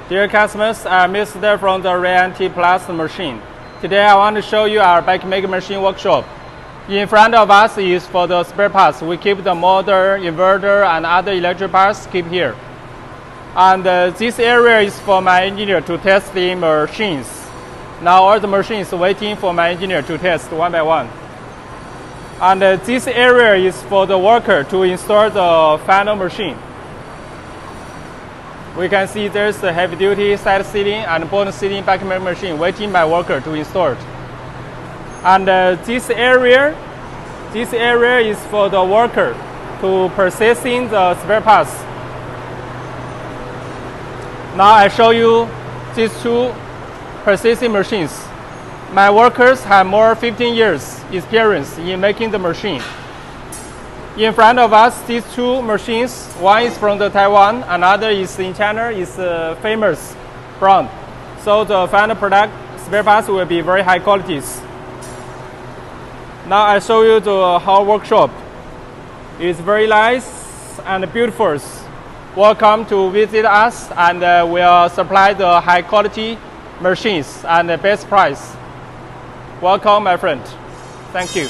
Dear customers, I'm Mr. from the Tplast machine. Today I want to show you our bike making machine workshop. In front of us is for the spare parts. We keep the motor, inverter, and other electric parts keep here. And this area is for my engineer to test the machines. Now all the machines waiting for my engineer to test one by one. And this area is for the worker to install the final machine. We can see there's a heavy-duty side seating and bottom seating bike making machine waiting my worker to install it. And this area is for the worker to processing the spare parts. Now I show you these two processing machines. My workers have more 15 years experience in making the machine. In front of us, these two machines, one is from the Taiwan, another is in China, is a famous brand. So the final product, spare parts, will be very high qualities. Now I show you the whole workshop. It's very nice and beautiful. Welcome to visit us, and we'll supply the high quality machines and the best price. Welcome, my friend. Thank you.